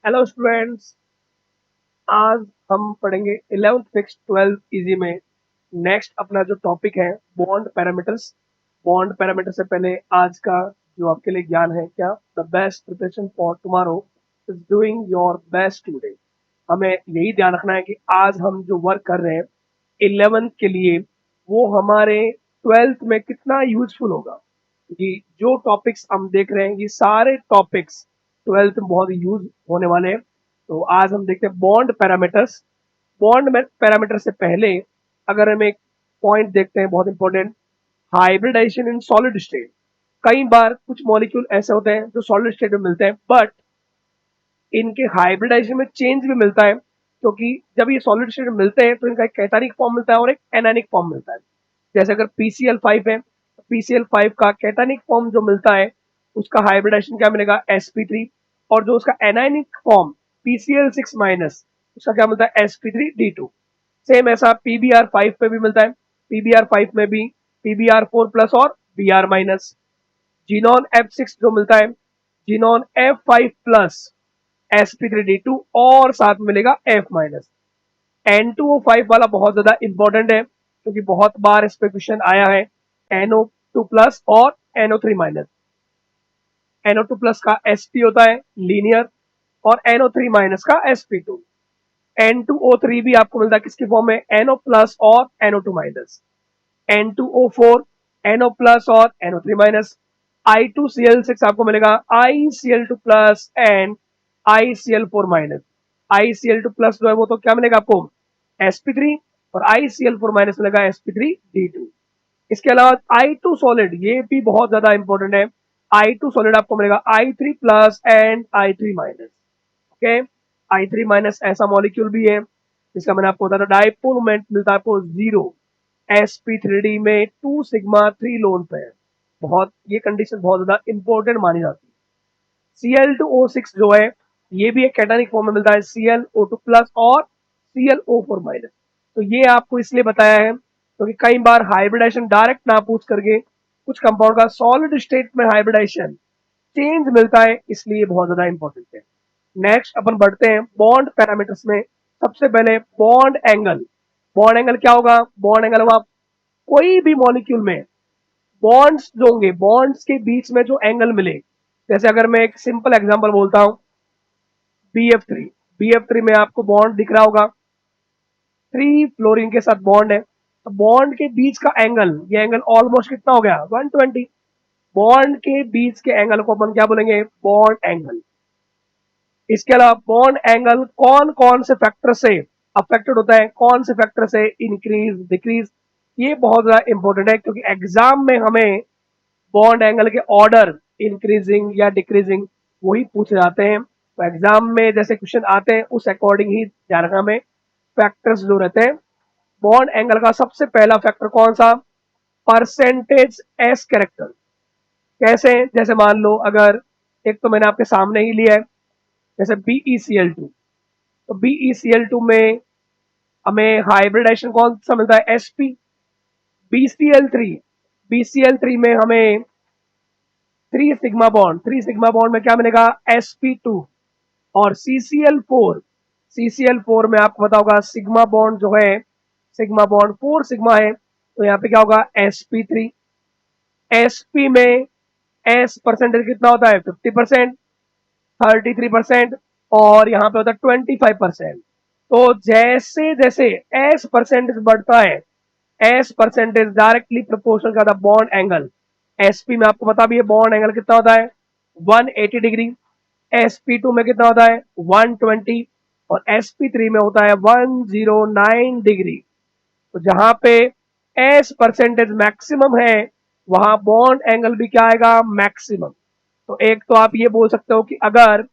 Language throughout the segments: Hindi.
Hello students. आज हम पढ़ेंगे 11th फिक्स 12th इजी में। नेक्स्ट अपना जो टॉपिक है बॉन्ड पैरामीटर्स। बॉन्ड पैरामीटर से पहले आज का जो आपके लिए ज्ञान है क्या, the best preparation for tomorrow is doing your best today. हमें यही ध्यान रखना है कि आज हम जो वर्क कर रहे हैं 11th के लिए वो हमारे 12th में कितना यूजफुल होगा। कि जो टॉपिक्स हम देख रहे हैं ये सारे टॉपिक्स 12th में बहुत यूज होने वाले हैं। तो आज हम देखते हैं बॉन्ड पैरामीटर्स। बॉन्ड पैरामीटर से पहले अगर हम एक पॉइंट देखते हैं बहुत important, hybridisation in solid state. कई बार कुछ मॉलिक्यूल ऐसे होते हैं जो सॉलिड स्टेट में मिलते हैं, बट इनके हाइब्रिडाइजेशन में चेंज भी मिलता है, क्योंकि जब ये सॉलिड स्टेट में मिलते हैं तो इनका एक कैटानिक फॉर्म मिलता है और एक एनानिक फॉर्म मिलता है। जैसे अगर PCl5 है, PCl5 का कैटानिक फॉर्म जो मिलता है उसका हाइब्रिडाइजेशन क्या मिलेगा, sp3। और जो उसका एनायनिक फॉर्म PCl6 माइनस, उसका क्या मिलता है, sp3d2। सेम ऐसा PBr5 पे भी मिलता है, PBr5 में भी PBr4 प्लस और Br माइनस। जीनॉन F6 जो मिलता है, जीनॉन F5 प्लस sp3d2 और साथ में मिलेगा F माइनस। N2O5 वाला बहुत ज्यादा इंपॉर्टेंट है क्योंकि बहुत बार इस पे क्वेश्चन आया है। NO2 प्लस और NO3 माइनस। NO2 प्लस का sp होता है लीनियर और NO3 माइनस का sp2। N2O3 भी आपको मिलता है किसकी फॉर्म में, NO प्लस और NO2 minus. N2O4 NO plus और NO3 माइनस। I2Cl6 आपको मिलेगा ICl2 plus and ICl4 minus. ICl2 plus जो है वो तो क्या मिलेगा आपको, sp3, और ICl4 माइनस मिलेगा sp3d2। इसके अलावा I2 सॉलिड, ये भी बहुत ज्यादा इंपॉर्टेंट है। I2 सॉलिड आपको मिलेगा I3 plus and I3 minus. Okay, I3 minus ऐसा मॉलिक्यूल भी है जिसका मैंने आपको बताया था डाइपोल मोमेंट मिलता है आपको 0, sp3d में 2 सिग्मा 3 लोन पे है। बहुत ये कंडीशन बहुत ज्यादा इंपॉर्टेंट मानी जाती है। Cl2O6 जो है ये भी एक कैटानिक फॉर्म में मिलता है, ClO2 प्लस और ClO4 माइनस। तो ये आपको इसलिए बताया है क्योंकि कई बार हाइब्रिडाइजेशन डायरेक्ट ना पूछ करके कुछ कंपाउंड का सॉलिड स्टेट में हाइब्रिडाइजेशन चेंज मिलता है, इसलिए बहुत ज्यादा इंपॉर्टेंट है। नेक्स्ट अपन बढ़ते हैं बॉन्ड पैरामीटर्स में। सबसे पहले बॉन्ड एंगल। बॉन्ड एंगल क्या होगा, बॉन्ड एंगल होगा कोई भी मॉलिक्यूल में बॉन्ड्स जो होंगे, बॉन्ड्स के बीच में जो एंगल मिले। जैसे अगर मैं एक सिंपल एग्जांपल बोलता हूं, BF3। BF3 में आपको बॉन्ड दिख रहा होगा, 3 फ्लोरीन के साथ बॉन्ड है, तो बॉन्ड के बीच का एंगल, ये एंगल ऑलमोस्ट कितना हो गया, 120। बॉन्ड के बीच के एंगल को अपन क्या बोलेंगे, बॉन्ड एंगल। इसके अलावा बॉन्ड एंगल कौन कौन से फैक्टर से अफेक्टेड होता है, कौन से फैक्टर से इंक्रीज डिक्रीज, ये बहुत ज्यादा इंपॉर्टेंट है क्योंकि एग्जाम में हमें बॉन्ड एंगल के ऑर्डर इंक्रीजिंग या डिक्रीजिंग वही पूछे जाते हैं। तो एग्जाम में जैसे क्वेश्चन आते हैं उस अकॉर्डिंग ही ध्यान रखना में फैक्टर्स जो रहते हैं। बॉन्ड एंगल का सबसे पहला फैक्टर कौन सा, परसेंटेज एस कैरेक्टर। कैसे, जैसे मान लो अगर एक तो मैंने आपके सामने ही लिया है, जैसे BeCl2। तो BeCl2 में हमें हाइब्रिडाइजेशन कौन सा मिलता है, sp। BCl3, BCl3 में हमें 3 सिग्मा बॉन्ड में क्या मिलेगा, sp2। और CCl4 में आपको पता होगा सिग्मा बॉन्ड जो है, सिग्मा बॉन्ड 4 सिग्मा है, तो यहाँ पे क्या होगा, sp3। sp में s परसेंटेज कितना होता है, 50%, 33%, और यहाँ पे होता है 25%। तो जैसे जैसे एस परसेंटेज बढ़ता है, एस परसेंटेज डायरेक्टली प्रोपोर्शनल का था बॉन्ड एंगल। sp में आपको पता भी है बॉन्ड एंगल कितना होता है, 180 डिग्री। sp2 में कितना होता है, 120। और sp3 में होता है 109 डिग्री। तो जहां पे एस परसेंटेज मैक्सिमम है वहां बॉन्ड एंगल भी क्या आएगा, मैक्सिमम। तो एक तो आप ये बोल सकते हो कि अगर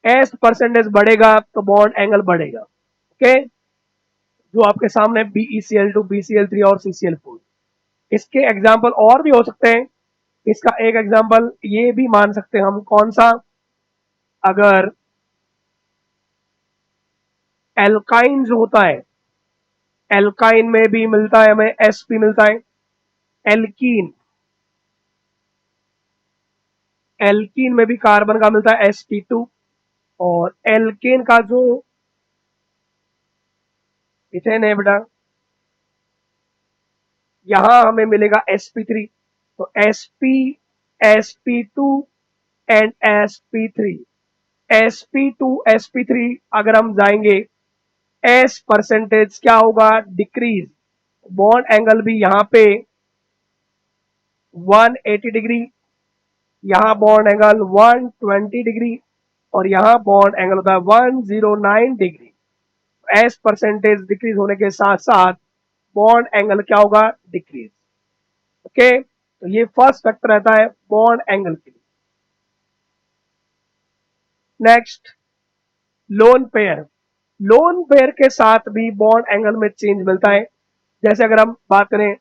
एस परसेंटेज बढ़ेगा तो बॉन्ड एंगल बढ़ेगा। ओके, जो आपके सामने BeCl2, BCl3 और CCl4। इसके एग्जाम्पल और भी हो सकते हैं। इसका एक एग्जाम्पल ये भी मान सकते हैं हम, कौन सा, अगर एल्काइन जो होता है, एल्काइन में भी मिलता है हमें sp मिलता है। एल्कीन, एल्कीन में भी कार्बन का मिलता है sp2। और एल्केन का जो इथेन है बेटा, यहां हमें मिलेगा sp3। तो sp, sp2 and sp3। sp2 sp3 अगर हम जाएंगे, s परसेंटेज क्या होगा, डिक्रीज। बॉन्ड एंगल भी यहां पे 180 डिग्री, यहां बॉन्ड एंगल 120 डिग्री, और यहां बॉन्ड एंगल होता है 109 डिग्री। एस परसेंटेज डिक्रीज होने के साथ साथ बॉन्ड एंगल क्या होगा, डिक्रीज। ओके, तो ये फर्स्ट फैक्टर रहता है बॉन्ड एंगल के लिए। Next, lone pair. Lone pair के साथ भी बॉन्ड एंगल में चेंज मिलता है। जैसे अगर हम बात करें,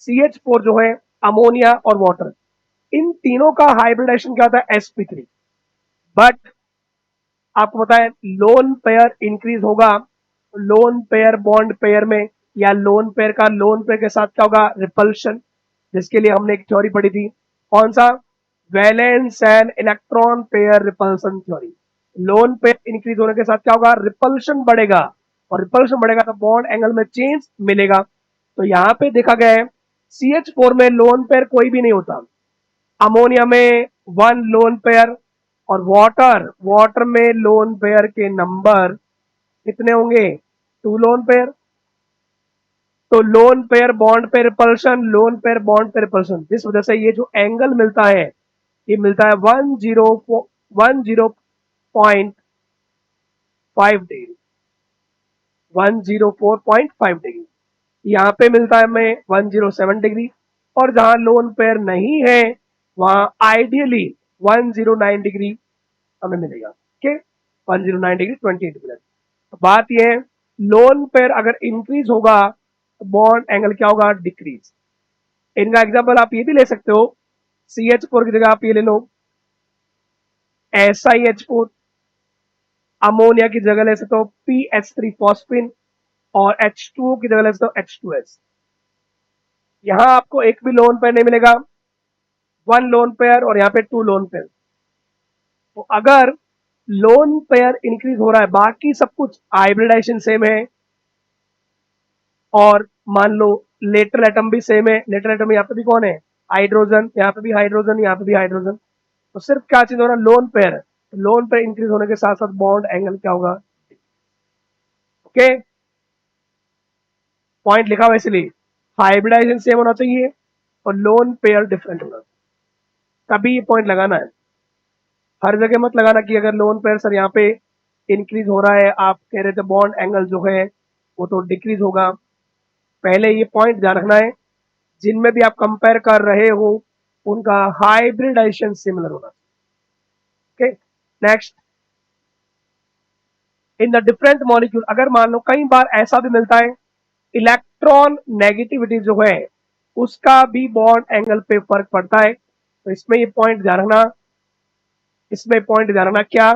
CH4 जो है, अमोनिया और वाटर, इन तीनों का हाइब्रिडेशन क्या होता है, sp3। बट आपको पता है लोन पेयर इंक्रीज होगा लोन पेयर बॉन्ड पेयर में, या लोन पेयर का लोन पेयर के साथ क्या होगा, रिपल्शन, जिसके लिए हमने एक थ्योरी पढ़ी थी, कौन सा, valence and electron pair repulsion theory. Lone pair increase होने के साथ क्या होगा, रिपल्शन बढ़ेगा, और रिपल्शन बढ़ेगा तो बॉन्ड एंगल में चेंज मिलेगा। तो यहां पे देखा गया है CH4 में लोन पेयर कोई भी नहीं होता, अमोनिया में 1 लोन पेयर, और वाटर वाटर में लोन पेयर के नंबर कितने होंगे, 2 लोन पेयर। तो lone pair bond pair repulsion, lone pair bond pair repulsion, जिस वजह से ये जो एंगल मिलता है, ये मिलता है 104.5 डिग्री, 104.5 डिग्री। यहाँ पे मिलता है हमें 107 डिग्री, और जहां लोन पेयर नहीं है वहां आइडियली 109 डिग्री हमें मिलेगा। Okay, 109 degree 28 minute. बात यह है, लोन पेयर अगर इंक्रीज होगा तो बॉन्ड एंगल क्या होगा, डिक्रीज। इनका एग्जांपल आप ये भी ले सकते हो, CH4 की जगह आप ये ले लो SiH4, अमोनिया की जगह ले सकते हो PH3 फॉस्फिन, और H2O की जगह ले सकते हो H2S। यहां आपको एक भी लोन पेयर नहीं मिलेगा, 1 लोन पेयर और यहाँ पे 2 लोन पेयर। तो अगर लोन पेयर इंक्रीज हो रहा है, बाकी सब कुछ हाइब्रिडाइजेशन सेम है, और मान लो लेटरल एटम भी सेम है, लेटरल एटम यहाँ पे भी कौन है, हाइड्रोजन, यहाँ पे भी हाइड्रोजन, यहाँ पे भी हाइड्रोजन, तो सिर्फ क्या चीज हो रहा है, lone pair. Lone pair increase होने के साथ साथ बॉन्ड एंगल क्या होगा। ओके, पॉइंट लिखा हुआ इसलिए हाइब्रिडाइजेशन सेम होना चाहिए और लोन पेयर डिफरेंट होना चाहिए, तभी ये पॉइंट लगाना है। हर जगह मत लगाना कि अगर लोन पेयर सर यहाँ पे इंक्रीज हो रहा है, आप कह रहे थे बॉन्ड एंगल जो है वो तो डिक्रीज होगा। पहले ये पॉइंट ध्यान रखना है, जिनमें भी आप कंपेयर कर रहे हो उनका हाइब्रिडाइजेशन सिमिलर होना चाहिए। Okay, next, in the different molecule, अगर मान लो कई बार ऐसा भी मिलता है इलेक्ट्रॉन नेगेटिविटी जो है उसका भी बॉन्ड एंगल पे फर्क पड़ता है। तो इसमें ये पॉइंट ध्यान रखना, इसमें पॉइंट ध्यान रखना क्या,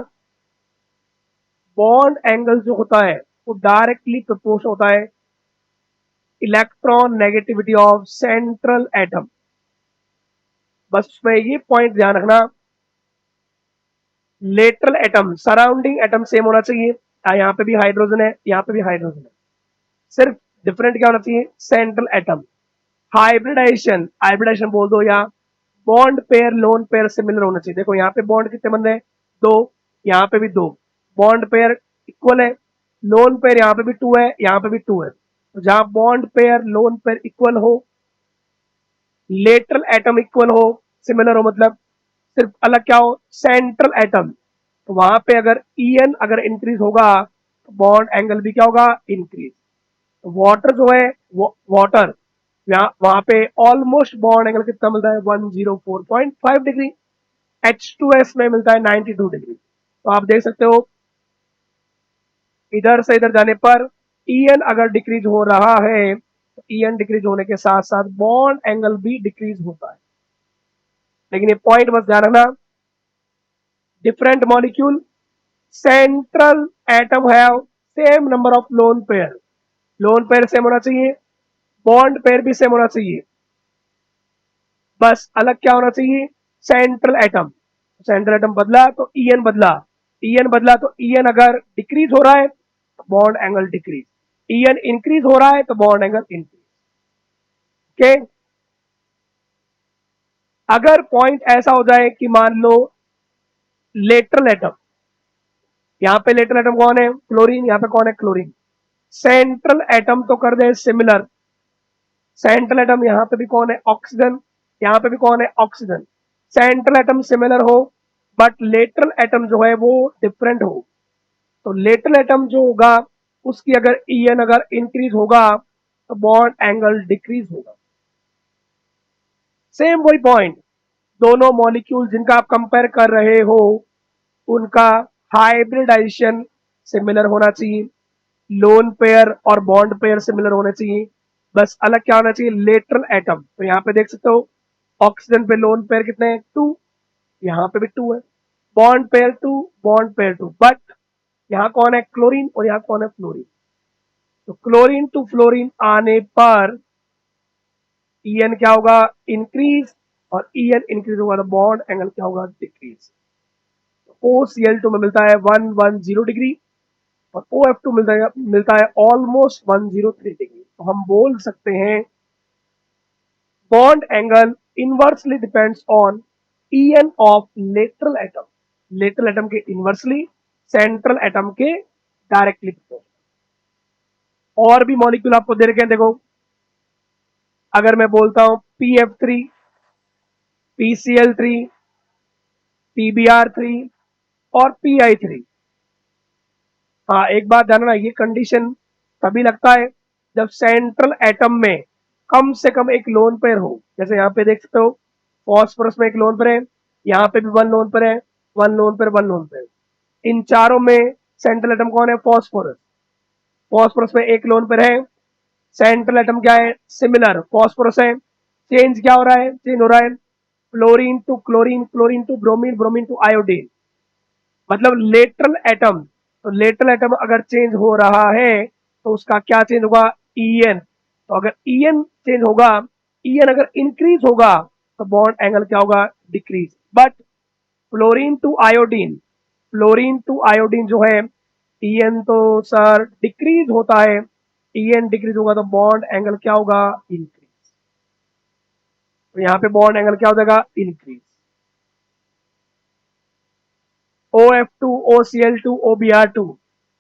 बॉन्ड एंगल जो होता है वो डायरेक्टली प्रोपोर्शनल होता है electron negativity of central atom. बस उसमें ये पॉइंट ध्यान रखना, lateral atom surrounding atom same होना चाहिए, यहाँ पे भी हाइड्रोजन है, यहाँ पे भी हाइड्रोजन है, सिर्फ डिफरेंट क्या होना चाहिए, सेंट्रल एटम। हाइब्रिडाइजेशन, हाइब्रिडाइजेशन बोल दो, या bond pair lone pair similar होना चाहिए। देखो यहाँ पे बॉन्ड कितने बंद है, 2, यहाँ पे भी 2, बॉन्ड पेयर इक्वल है, लोन पेयर यहाँ पे भी 2 है, यहाँ पे भी 2 है। तो जहां bond pair lone pair equal हो, लेटरल एटम इक्वल हो, सिमिलर हो, मतलब सिर्फ अलग क्या हो, सेंट्रल एटम, तो वहां पे अगर En अगर इंक्रीज होगा तो बॉन्ड एंगल भी क्या होगा, इंक्रीज। वाटर जो है, वाटर वहां पे ऑलमोस्ट बॉन्ड एंगल कितना मिलता है, 104.5 डिग्री। H2S में मिलता है 92 डिग्री। तो आप देख सकते हो इधर से इधर जाने पर En अगर डिक्रीज हो रहा है तो En डिक्रीज होने के साथ साथ बॉन्ड एंगल भी डिक्रीज होता है। लेकिन ये पॉइंट बस ध्यान रखना, different molecule, central atom have same number of lone pair, lone pair same होना चाहिए, बॉन्ड पेयर भी सेम होना चाहिए, बस अलग क्या होना चाहिए, सेंट्रल एटम। सेंट्रल एटम बदला तो En बदला, EN बदला तो EN अगर डिक्रीज हो रहा है तो bond angle decrease, EN increase हो रहा है तो बॉन्ड एंगल इंक्रीज। ओके, अगर पॉइंट ऐसा हो जाए कि मान लो लेटरल एटम, यहां पे लेटरल एटम कौन है, क्लोरीन, यहां पे कौन है, क्लोरीन। सेंट्रल एटम तो कर दे सिमिलर, सेंट्रल एटम यहां पे भी कौन है, ऑक्सीजन, यहां पे भी कौन है, ऑक्सीजन। सेंट्रल एटम सिमिलर हो बट लेटरल एटम जो है वो डिफरेंट हो, तो लेटरल एटम जो होगा उसकी अगर EN अगर इंक्रीज होगा तो बॉन्ड एंगल डिक्रीज होगा। सेम वही पॉइंट, दोनों मॉलिक्यूल जिनका आप कंपेयर कर रहे हो उनका हाइब्रिडाइजेशन सिमिलर होना चाहिए, लोन पेयर और बॉन्ड पेयर सिमिलर होने चाहिए, बस अलग क्या होना चाहिए, लेटरल एटम। तो यहाँ पे देख सकते हो ऑक्सीजन पे लोन पेयर कितने हैं, 2, यहाँ पे भी 2 है, bond pair 2, bond pair 2, but यहाँ कौन है, क्लोरीन, और यहाँ कौन है, फ्लोरीन। तो क्लोरीन टू फ्लोरीन आने पर EN क्या होगा, इंक्रीज, और EN इंक्रीज होगा तो बॉन्ड एंगल क्या होगा, डिक्रीज। OCl2 में मिलता है 110 डिग्री और OF2 मिलता है ऑलमोस्ट 103 डिग्री। तो हम बोल सकते हैं bond angle inversely depends on EN of lateral atom, lateral atom के इनवर्सली, सेंट्रल एटम के डायरेक्टली। और भी मॉलिक्यूल आपको दे रखे हैं, देखो अगर मैं बोलता हूं PF3, PCl3, PBr3 और PI3, हाँ एक बात जानना, ये कंडीशन तभी लगता है जब सेंट्रल एटम में कम से कम एक लोन पेयर हो। जैसे यहाँ पे देख सकते हो फॉस्फोरस में एक लोन पेयर है, यहाँ पे भी 1 लोन पेयर है, 1 लोन पेयर, 1 लोन पेयर। इन चारों में सेंट्रल एटम कौन है, फॉस्फोरस, फॉस्फोरस में एक लोन पेयर है, सेंट्रल एटम क्या है, सिमिलर, फॉस्फोरस है। चेंज क्या हो रहा है, चेंज हो रहा है fluorine to chlorine, chlorine to bromine, bromine to iodine, मतलब लेटरल एटम। तो लेटरल एटम अगर चेंज हो रहा है तो उसका क्या चेंज होगा, EN। तो अगर EN चेंज होगा, EN अगर इंक्रीज होगा तो बॉन्ड एंगल क्या होगा, decrease. But fluorine to iodine, fluorine to iodine जो है EN तो सर डिक्रीज होता है, EN डिक्रीज होगा तो बॉन्ड एंगल क्या होगा, इंक्रीज। तो यहाँ पे बॉन्ड एंगल क्या हो जाएगा, इंक्रीज। OF2, OCl2, OBr2,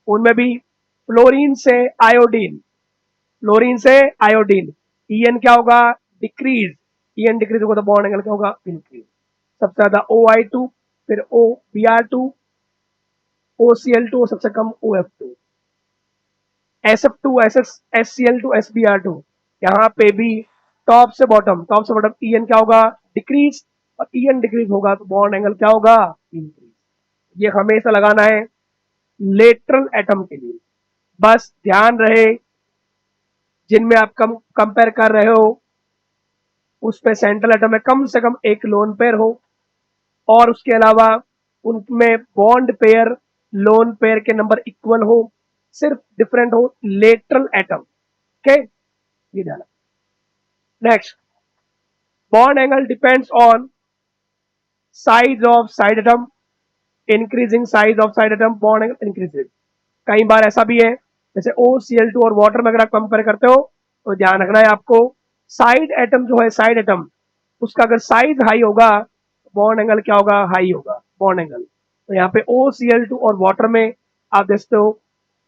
उनमें भी फ्लोरीन से आयोडीन, फ्लोरीन से आयोडीन, EN क्या होगा, डिक्रीज, EN डिक्रीज होगा तो बॉन्ड एंगल क्या होगा, इंक्रीज। सबसे ज्यादा OI2, फिर OBr2, OCl2 और सबसे कम OF2, SF2, SCl2, SBr2, यहाँ पे भी टॉप से बॉटम, टॉप से बॉटम EN क्या होगा, डिक्रीज, और EN डिक्रीज होगा तो बॉन्ड एंगल क्या होगा, इंक्रीज। ये हमेशा लगाना है लेटरल एटम के लिए। बस ध्यान रहे जिनमें आप कंपेयर कर रहे हो उस पे सेंट्रल एटम में कम से कम एक लोन पेयर हो, और उसके अलावा उनमें बॉन्ड पेयर लोन पेयर के नंबर इक्वल हो, सिर्फ डिफरेंट हो लेटरल एटम। ओके, ये ध्यान। Next, bond angle depends on size of side atom, increasing size of side atom bond angle increases. कई बार ऐसा भी है जैसे OCl2 और वाटर में अगर आप कंपेयर करते हो तो ध्यान रखना है आपको, साइड एटम जो है, साइड एटम उसका अगर साइज हाई होगा तो बॉन्ड एंगल क्या होगा, हाई होगा बॉन्ड एंगल। तो यहाँ पे OCl2 और वाटर में आप देखते हो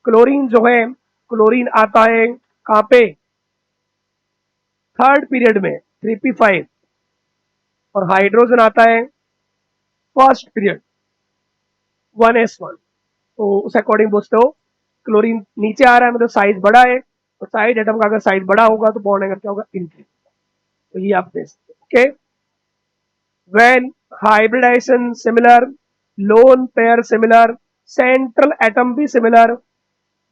क्लोरीन जो है, क्लोरीन आता है कहाँ पे, थर्ड पीरियड में 3p5, और हाइड्रोजन आता है फर्स्ट पीरियड 1s1। तो उस अकॉर्डिंग पूछते हो क्लोरीन नीचे आ रहा है मतलब साइज बड़ा है, तो साइड एटम का अगर साइज बड़ा होगा तो बॉन्ड एंगल क्या होगा, इंक्रीज। तो ये आप देख सकते हो। Okay, when hybridisation similar, lone pair similar, central atom भी सिमिलर,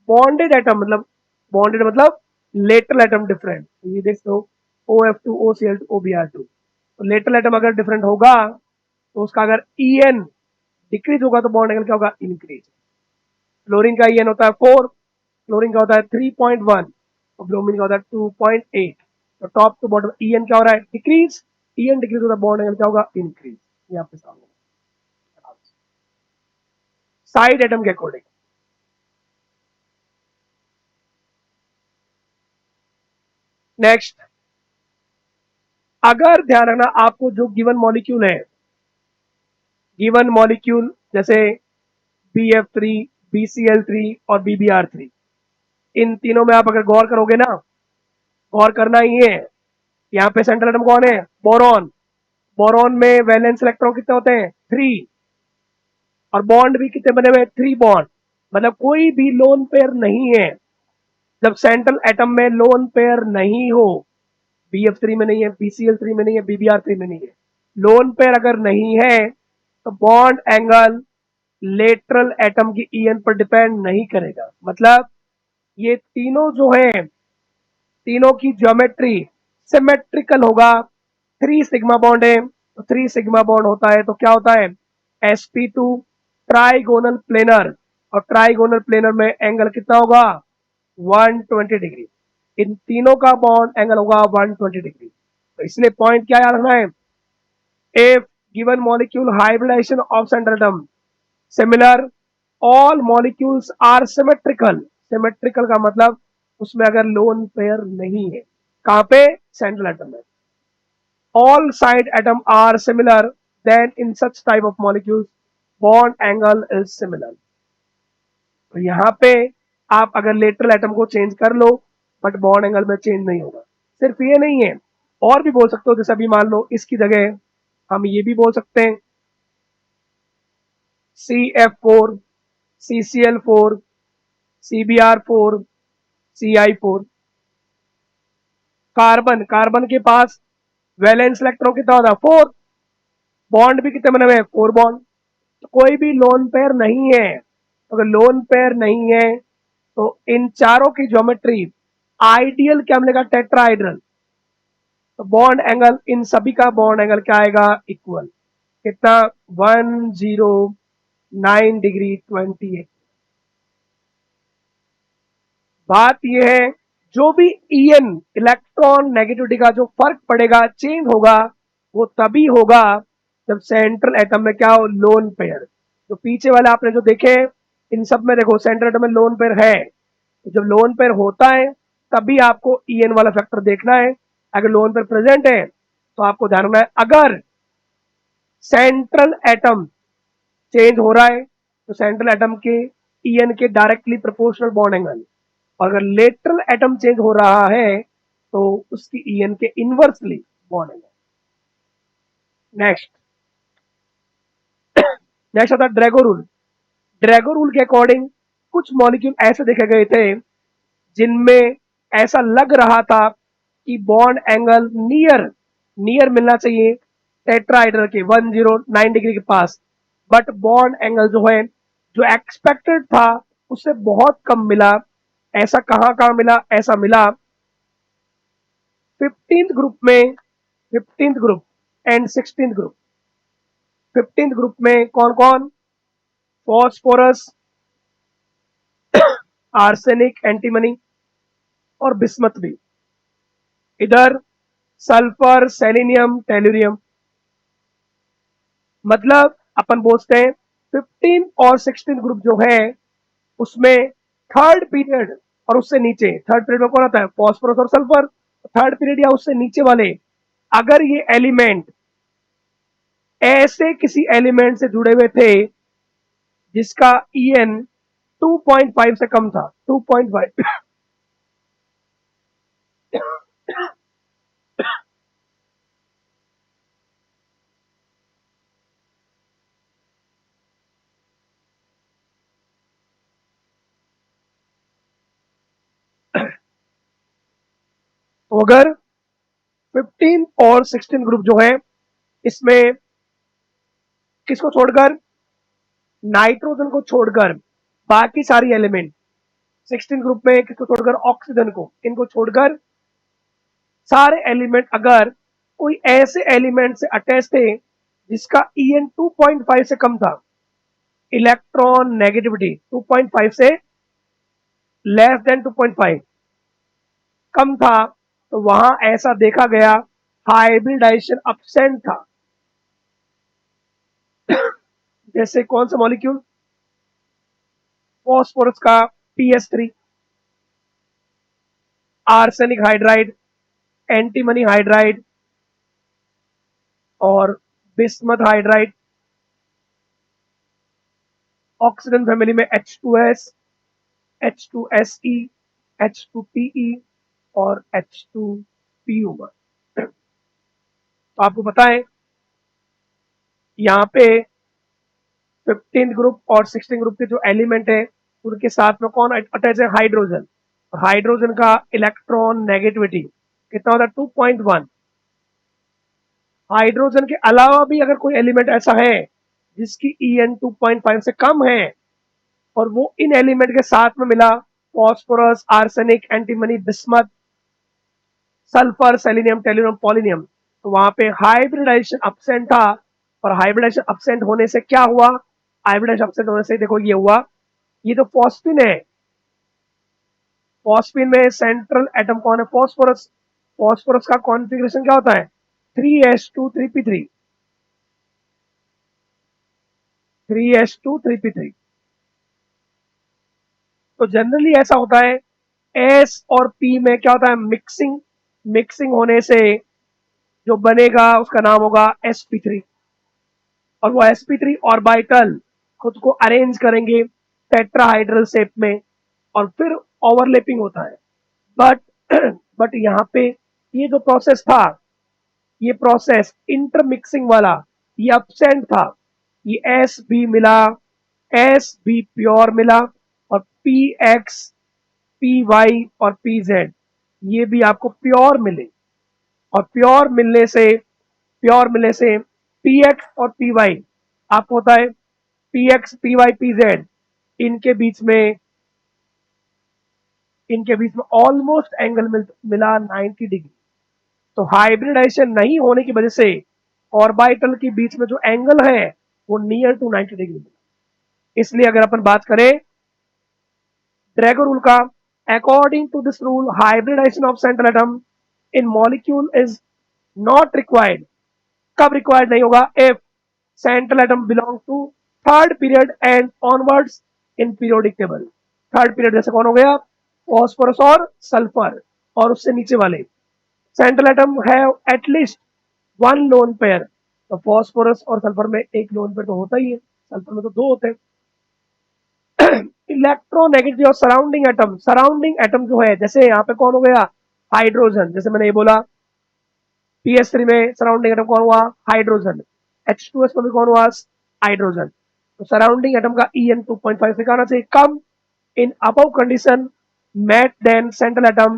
बॉन्डेड एटम मतलब, बॉन्डेड मतलब लेटरल एटम डिफरेंट, ये देख सकते हो OF2, OCl2, OBr2। तो लेटरल एटम अगर डिफरेंट होगा तो उसका अगर EN डिक्रीज होगा तो बॉन्ड एंगल क्या होगा, इंक्रीज। फ्लोरीन का EN होता है 4, क्लोरीन का होता है 3.1 और ब्रोमीन का होता है 2.8। तो टॉप टू बॉटम EN क्या हो रहा है, डिक्रीज, EN डिक्रीज होता है बॉन्ड एंगल क्या होगा, इंक्रीज। ये आपके सामने साइड एटम के अकॉर्डिंग। नेक्स्ट, अगर ध्यान रखना आपको जो गिवन मॉलिक्यूल है, गिवन मॉलिक्यूल जैसे BF3, BCl3 और BBr3, इन तीनों में आप अगर गौर करोगे ना, गौर करना ही है, यहाँ पे सेंट्रल एटम कौन है? बोरॉन। बोरॉन में वैलेंस इलेक्ट्रॉन कितने होते हैं? 3। और बॉन्ड भी कितने बने हुए? 3 बॉन्ड। मतलब कोई भी लोन पेयर नहीं है। जब सेंट्रल एटम में लोन पेयर नहीं हो, BF3 में नहीं है, BCl3 में नहीं है, BBr3 में नहीं है, लोन पेयर अगर नहीं है तो बॉन्ड एंगल लेटरल एटम की EN पर डिपेंड नहीं करेगा। मतलब ये तीनों जो है, तीनों की ज्योमेट्री सिमेट्रिकल होगा। 3 सिग्मा बॉन्ड है तो 3 सिग्मा बॉन्ड होता है तो क्या होता है? sp2 trigonal planar. और ट्राइगोनल प्लेनर में एंगल कितना होगा? 120 डिग्री। इन तीनों का बॉन्ड एंगल होगा 120 डिग्री। तो इसलिए पॉइंट क्या याद रखना है? If given molecule hybridisation of central atom similar, all molecules are symmetrical. Symmetrical का मतलब उसमें अगर लोन पेयर नहीं है, कहां पे? सेंट्रल एटम में। All side atom are similar, then in such type of molecules bond angle is similar. तो यहां पे आप अगर लेटरल एटम को चेंज कर लो बट बॉन्ड एंगल में चेंज नहीं होगा। सिर्फ ये नहीं है, और भी बोल सकते हो। जैसे अभी मान लो इसकी जगह हम ये भी बोल सकते हैं CF4, CCl4, CBr4, CI4। Carbon, carbon के पास वैलेंस इलेक्ट्रॉन कितना होता है? 4। बॉन्ड भी कितने बने हुए हैं? 4 बॉन्ड। तो कोई भी लोन पेयर नहीं है। अगर लोन पेयर नहीं है तो इन चारों की ज्योमेट्री आइडियल क्या मिलेगा? टेट्राहाइड्रल। तो बॉन्ड एंगल, इन सभी का बॉन्ड एंगल क्या आएगा? इक्वल। कितना? 109 डिग्री 28। बात यह है, जो भी EN इलेक्ट्रॉन नेगेटिविटी का जो फर्क पड़ेगा, चेंज होगा, वो तभी होगा जब सेंट्रल एटम में क्या हो? Lone pair. जो पीछे वाले आपने जो देखे, इन सब में देखो सेंट्रल एटम में लोन पेयर है। तो जब लोन पेयर होता है तभी आपको EN वाला फैक्टर देखना है। अगर लोन पेयर प्रेजेंट है तो आपको ध्यान रखना है, अगर सेंट्रल एटम चेंज हो रहा है तो सेंट्रल एटम के EN के डायरेक्टली प्रोपोर्शनल बॉन्ड एंगल, और अगर लेटरल एटम चेंज हो रहा है तो उसकी EN के inversely bond angle. Next, next आता है ड्रैगो रूल। ड्रैगो रूल के अकॉर्डिंग कुछ मॉलिक्यूल ऐसे देखे गए थे जिनमें ऐसा लग रहा था कि बॉन्ड एंगल नियर नियर मिलना चाहिए टेट्राहाइड्रल के 109 डिग्री के पास, बट बॉन्ड एंगल जो है, जो एक्सपेक्टेड था उससे बहुत कम मिला। ऐसा कहां कहां मिला? ऐसा मिला 15th ग्रुप में, 15th group and 16th group. 15th group में कौन कौन? फॉस्फोरस, आर्सेनिक, एंटीमनी और बिस्मथ भी। इधर सल्फर, सेलेनियम, टेलुरियम। मतलब अपन बोलते हैं 15 और 16 ग्रुप जो है उसमें थर्ड पीरियड और उससे नीचे, थर्ड पीरियड में कौन आता है? फॉस्फोरस और सल्फर। थर्ड पीरियड या उससे नीचे वाले, अगर ये एलिमेंट ऐसे किसी एलिमेंट से जुड़े हुए थे जिसका EN 2.5 से कम था, 2.5, तो अगर 15 और 16 ग्रुप जो है इसमें किसको छोड़कर? नाइट्रोजन को छोड़कर बाकी सारी एलिमेंट, 16 ग्रुप में किसको छोड़कर? ऑक्सीजन को। इनको छोड़कर सारे एलिमेंट अगर कोई ऐसे एलिमेंट से अटैच थे जिसका EN 2.5 से कम था, इलेक्ट्रॉन नेगेटिविटी 2.5 से लेस देन 2.5 कम था, तो वहां ऐसा देखा गया हाइब्रिडाइजेशन अब्सेंट था। जैसे कौन सा मॉलिक्यूल? फॉस्फोरस का PS3, arsenic hydride, antimony hydride और बिस्मथ हाइड्राइड। ऑक्सीजन फैमिली में H2S, H2Se, H2Pe और H2Pu। तो आपको पता है यहाँ पे 15th ग्रुप और 16th ग्रुप के जो एलिमेंट है उनके साथ में कौन अटैच है? हाइड्रोजन। हाइड्रोजन का इलेक्ट्रॉन नेगेटिविटी कितना होता है? 2.1। हाइड्रोजन के अलावा भी अगर कोई एलिमेंट ऐसा है जिसकी En 2.5 से कम है और वो इन एलिमेंट के साथ में मिला, phosphorus, arsenic, antimony, bismuth, sulphur, selenium, tellurium, polonium, तो वहां पे हाइब्रिडाइजेशन अब्सेंट था। और हाइब्रिडाइजेशन अब्सेंट होने से क्या हुआ? हाइब्रिडाइजेशन अब्सेंट होने से देखो ये हुआ, ये जो फॉस्फिन है, फॉस्फिन में सेंट्रल एटम कौन है? फॉस्फोरस। फॉस्फोरस का कॉन्फ़िगरेशन क्या होता है? 3s2 3p3, 3s2 3p3। तो जनरली ऐसा होता है, एस और पी में क्या होता है? मिक्सिंग। मिक्सिंग होने से जो बनेगा उसका नाम होगा sp3। और वो sp3 ऑर्बिटल खुद को अरेंज करेंगे टेट्राहाइड्रल शेप में और फिर ओवरलैपिंग होता है। बट बट यहाँ पे ये जो प्रोसेस था, ये प्रोसेस इंटरमिक्सिंग वाला, ये अब्सेंट था। ये एस भी मिला, एस भी प्योर मिला, और पी एक्स, पी वाई और पी जेड ये भी आपको प्योर मिले। और प्योर मिलने से पी एक्स और पी वाई आपको होता है p x, p y, p z, इनके बीच में इनके बीच में ऑलमोस्ट एंगल मिला 90 डिग्री। तो हाइब्रिडाइजेशन नहीं होने की वजह से ऑर्बिटल के बीच में जो एंगल है वो नियर टू 90 डिग्री मिला। इसलिए अगर अपन बात करें ड्रैगो रूल का, according to this rule hybridisation of central atom in molecule is not required. कब रिक्वायर्ड नहीं होगा? If central atom belong to third period and onwards in periodic table. Third period जैसे कौन हो गया? फॉस्फोरस और सल्फर, और उससे नीचे वाले सेंट्रल एटम है एटलीस्ट वन लोन पेयर। तो फॉस्फोरस और सल्फर में एक लोन पेयर तो होता ही है, सल्फर में तो दो होते हैं। इलेक्ट्रोनेगेटिविटी और सराउंडिंग एटम जो है, जैसे यहाँ पे कौन हो गया? हाइड्रोजन। जैसे मैंने ये बोला PS3 में सराउंडिंग एटम कौन हुआ? हाइड्रोजन। H2S में भी कौन हुआ? हाइड्रोजन। तो सराउंडिंग एटम का En 2.5 से कहना चाहिए कम। In above condition met then central atom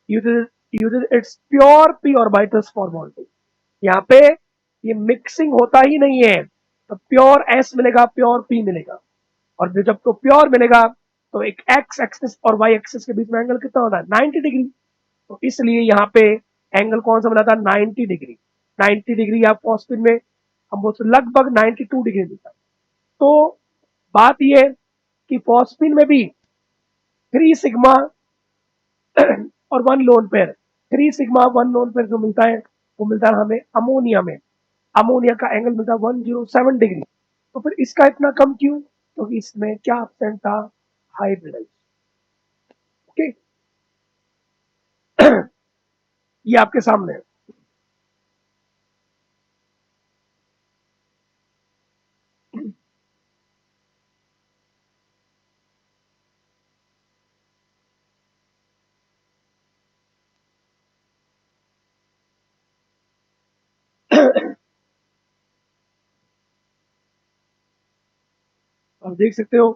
uses its pure p orbitals for bonding। यहाँ पे ये मिक्सिंग होता ही नहीं है, तो प्योर s मिलेगा, प्योर p मिलेगा। और जब तो प्योर मिलेगा तो एक x एक्सिस और y एक्सिस के बीच में एंगल कितना होता है? 90 डिग्री। तो इसलिए यहाँ पे एंगल कौन सा बना था? 90 डिग्री। 90 डिग्री या फॉस्फिन में हम बोलते लगभग 92 डिग्री मिलता है। तो बात यह कि फॉस्फिन में भी 3 सिग्मा और 1 lone pair, 3 sigma 1 lone pair जो मिलता है वो मिलता है हमें अमोनिया में। अमोनिया का एंगल मिलता है 107 डिग्री। तो फिर इसका इतना कम क्यों? क्योंकि इसमें क्या अब्सेंट था? हाइब्रिडाइज। ओके, ये आपके सामने है। आप देख सकते हो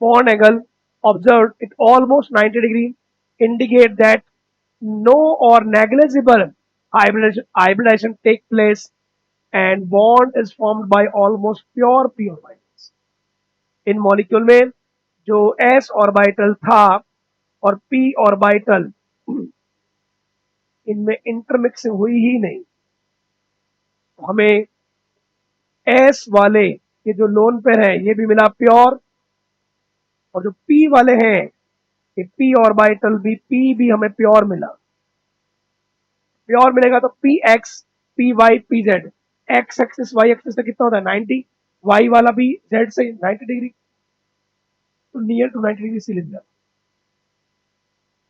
bond angle observed at almost 90 degree indicate that no or negligible hybridization take place and bond is formed by almost pure p orbitals। In molecule में जो s ऑर्बिटल था और p ऑर्बिटल, इनमें इंटरमिक्सिंग हुई ही नहीं। तो हमें s वाले ये जो लोन पेयर है ये भी मिला प्योर, और जो p वाले हैं ये p ऑर्बिटल भी, p भी हमें प्योर मिला। प्योर मिलेगा तो p x, p y, p z, x axis y axis से कितना होता है? 90, वाई वाला भी जेड से 90 डिग्री। तो near to 90 degree cylinder.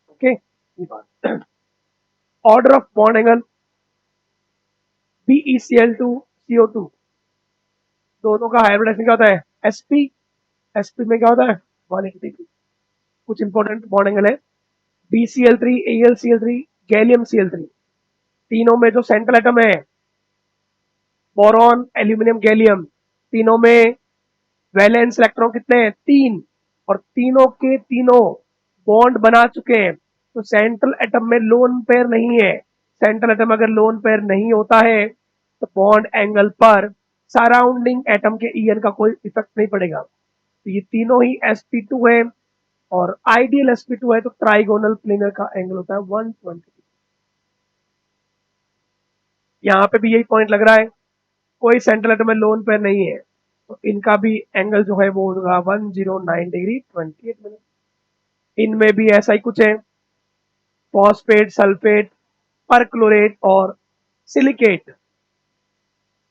Okay, ये बात। Order of bond angle BeCl2CO2, दोनों का हाइब्रिडेशन क्या होता है? sp, sp में क्या होता है? 180 डिग्री। कुछ इंपॉर्टेंट बॉन्ड एंगल है। BCl3, AlCl3, गैलियम Cl3, तीनों में जो सेंट्रल एटम है बोरॉन, एल्यूमिनियम, गैलियम, तीनों में वैलेंस इलेक्ट्रॉन कितने हैं? 3, और तीनों के तीनों बॉन्ड बना चुके हैं। तो सेंट्रल एटम में लोन पेयर नहीं है। सेंट्रल एटम अगर लोन पेयर नहीं होता है तो बॉन्ड एंगल पर सराउंडिंग एटम के ईएन का कोई इफेक्ट नहीं पड़ेगा। तो ये तीनों ही sp2 है, और आइडियल sp2 है तो ट्राइगोनल प्लेनर का एंगल होता है 120। यहाँ पे भी यही पॉइंट लग रहा है, कोई सेंट्रल एटम में लोन पेयर नहीं है, तो इनका भी एंगल जो है वो होगा 109 डिग्री 28 मिनट। इनमें भी ऐसा ही कुछ है, फॉस्फेट, सल्फेट, परक्लोरेट और सिलिकेट।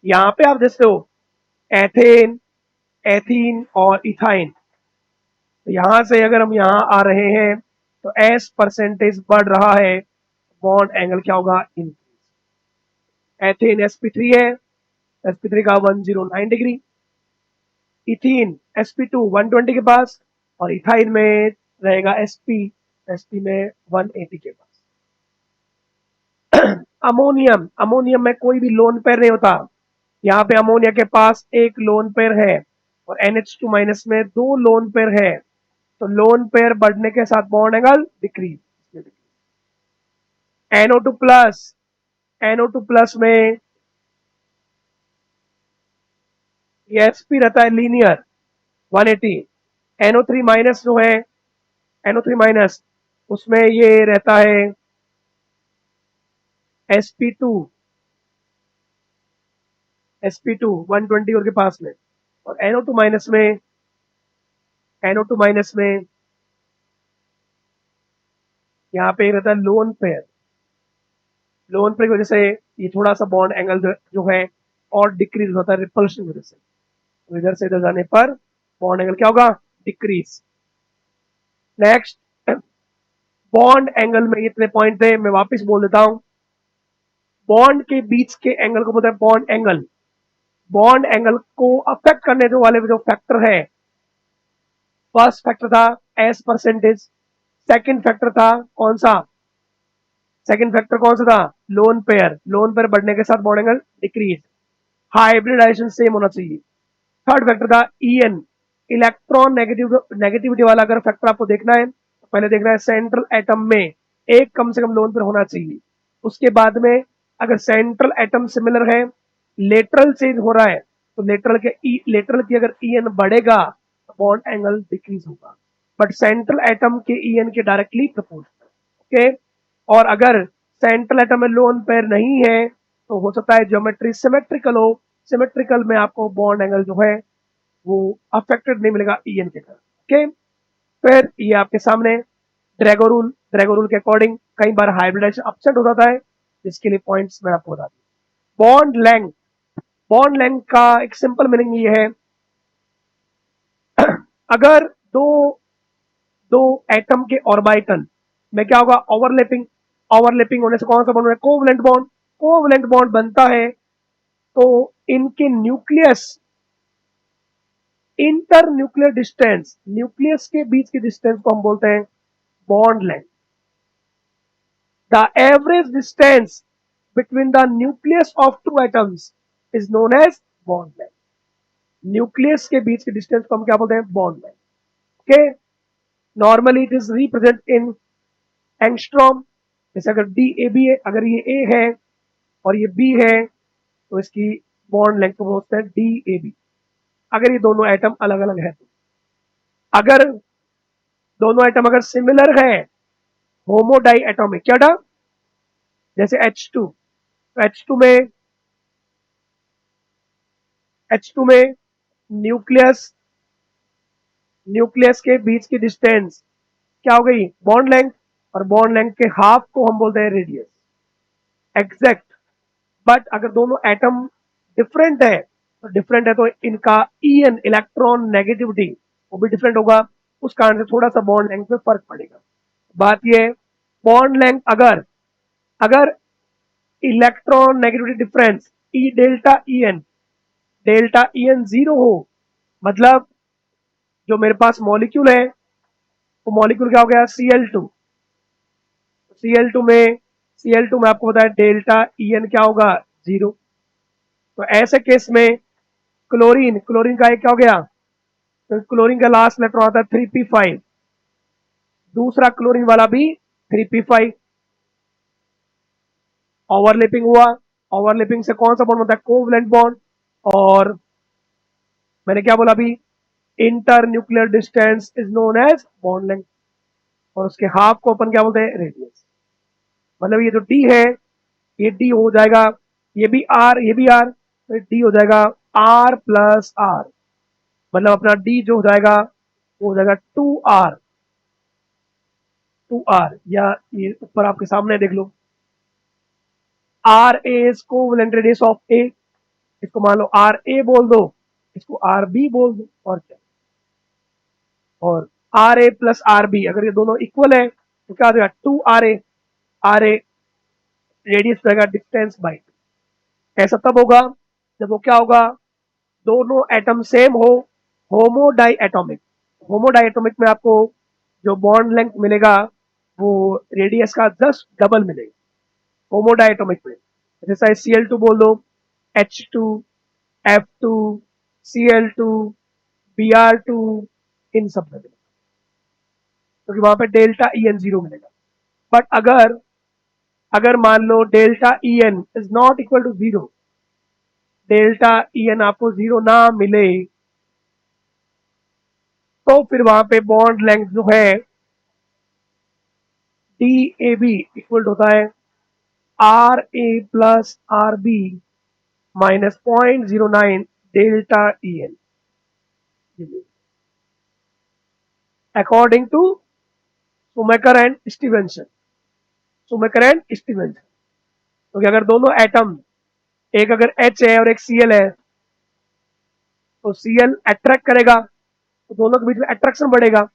यहाँ पे आप देखते हो एथेन, एथीन और इथाइन। तो यहां से अगर हम यहाँ आ रहे हैं तो एस परसेंटेज बढ़ रहा है, बॉन्ड एंगल क्या होगा? इंक्रीज। एथेन sp3 है, sp3 का 109 डिग्री, इथीन sp2 120 के पास, और इथाइन में रहेगा sp में 180 के पास। अमोनियम, अमोनियम में कोई भी लोन पेयर नहीं होता। यहाँ पे अमोनिया के पास एक लोन पेयर है और NH2 माइनस में 2 लोन पेयर है, तो लोन पेयर बढ़ने के साथ bond angle decrease. NO2 plus, NO2 plus में ये sp रहता है लीनियर 180। NO3 माइनस जो है, NO3 माइनस, उसमें ये रहता है sp2, sp2 120 और के पास में, और NO2 माइनस में, NO2 माइनस में यहाँ पे रहता है लोन पेयर। लोन पेयर की वजह से ये थोड़ा सा बॉन्ड एंगल जो है और डिक्रीज होता है रिपल्शन की वजह से। तो इधर से इधर जाने पर बॉन्ड एंगल क्या होगा? डिक्रीज। नेक्स्ट, बॉन्ड एंगल में इतने पॉइंट थे, मैं वापस बोल देता हूं। बॉन्ड के बीच के एंगल को बोलते हैं बॉन्ड एंगल। बॉन्ड एंगल को अफेक्ट करने जो वाले जो फैक्टर है, फर्स्ट फैक्टर था एस परसेंटेज, सेकंड फैक्टर था कौन सा? सेकंड फैक्टर कौन सा था? Lone pair. लोन पेयर बढ़ने के साथ bond angle decrease. Hybridisation same होना चाहिए। थर्ड फैक्टर था ईएन, इलेक्ट्रॉन नेगेटिविटी वाला अगर फैक्टर आपको देखना है तो पहले देखना है सेंट्रल एटम में एक कम से कम लोन पेयर होना चाहिए। उसके बाद में अगर सेंट्रल एटम सिमिलर है, लेटरल चेंज हो रहा है, तो लेटरल की अगर ईएन बढ़ेगा तो बॉन्ड एंगल डिक्रीज होगा, बट सेंट्रल एटम के ईएन के डायरेक्टली प्रोपोर्शनल। ओके, और अगर सेंट्रल एटम में लोन पेयर नहीं है तो हो सकता है ज्योमेट्री सिमेट्रिकल हो। सिमेट्रिकल में आपको बॉन्ड एंगल जो है वो अफेक्टेड नहीं मिलेगा ईएन के कारण। ओके, फिर ये आपके सामने ड्रैगो रूल। ड्रैगो रूल के अकॉर्डिंग कई बार हाइब्रिडाइजेशन अपसेट हो जाता है, जिसके लिए पॉइंट्स मैं आपको बता दूं। बॉन्ड लेंथ, बॉन्ड लेंथ का एक सिंपल मीनिंग ये है, अगर दो दो एटम के ऑर्बिटल में क्या होगा? ओवरलैपिंग। ओवरलैपिंग होने से कौन सा बॉन्ड है? Covalent bond. कोवलेंट बॉन्ड बनता है तो इनके nucleus, inter nuclear distance, nucleus के बीच की डिस्टेंस को हम बोलते हैं bond length. The average distance between the nucleus of two atoms is known as bond length. Nucleus के बीच की डिस्टेंस को हम क्या बोलते हैं? Bond length. Okay, normally it is represent in angstrom. जैसे अगर डी ए बी है, अगर ये ए है और ये बी है तो इसकी बॉन्ड लेंथ को बोलते हैं डी ए बी, अगर ये दोनों एटम अलग अलग है तो। अगर दोनों एटम अगर सिमिलर है, होमोडाई एटॉमिक, क्या था? जैसे H2, तो H2 में न्यूक्लियस, न्यूक्लियस के बीच की डिस्टेंस क्या हो गई? बॉन्ड लेंथ, और बॉन्ड लेंथ के हाफ को हम बोलते हैं रेडियस एग्जैक्ट। बट अगर दोनों एटम डिफरेंट है, तो डिफरेंट है तो इनका ईएन, इलेक्ट्रॉन नेगेटिविटी, वो भी डिफरेंट होगा। उस कारण से थोड़ा सा बॉन्ड लेंथ में फर्क पड़ेगा। बात ये बॉन्ड लेंथ अगर अगर electronegativity difference E delta E N zero हो, मतलब जो मेरे पास मॉलिक्यूल है वो मॉलिक्यूल क्या हो गया Cl2। Cl2 में आपको पता है डेल्टा ई एन क्या होगा जीरो। तो ऐसे केस में क्लोरीन का एक क्या हो गया, तो क्लोरीन का लास्ट इलेक्ट्रॉन आता है 3p5, दूसरा क्लोरीन वाला भी 3p5, ओवरलैपिंग हुआ। ओवरलैपिंग से कौन सा बॉन्ड बनता है कोवलेंट बॉन्ड। और मैंने क्या बोला अभी, inter nuclear distance is known as bond length, और उसके हाफ को अपन क्या बोलते हैं रेडियस। मतलब ये जो डी है ये डी हो जाएगा, ये भी आर ये भी आर, तो डी हो जाएगा आर प्लस आर, मतलब अपना डी जो हो जाएगा वो हो जाएगा 2r, या ये ऊपर आपके सामने देख लो, R A is covalent radius of A, इसको मान लो आर ए बोल दो, इसको आर बी बोल दो, और क्या। और r A plus are b अगर ये दोनों इक्वल है तो क्या हो जाएगा 2r a, r a radius रहेगा डिस्टेंस बाई। ऐसा तब होगा जब वो क्या होगा, दोनों एटम सेम हो, होमोडाई एटॉमिक। होमोडाई एटॉमिक में आपको जो बॉन्ड लेंथ मिलेगा वो रेडियस का 10 डबल मिलेगा होमोडाई एटॉमिक में। जैसा Cl2 बोल दो, H2, F2, Cl2, Br2, इन सब में मिलेगा, क्योंकि वहां पे डेल्टा ई एन जीरो मिलेगा। बट अगर अगर मान लो delta E N is not equal to zero, delta E N आपको जीरो ना मिले, तो फिर वहां पे बॉन्ड लेंथ जो है डी ए बी इक्वल होता है R A plus are B minus 0.09 delta E N, according to Schomaker and Stevenson. Schomaker and Stevenson, क्योंकि अगर दोनों एटम, एक अगर H है और एक Cl है, तो Cl अट्रैक्ट करेगा तो दोनों के बीच में अट्रैक्शन बढ़ेगा,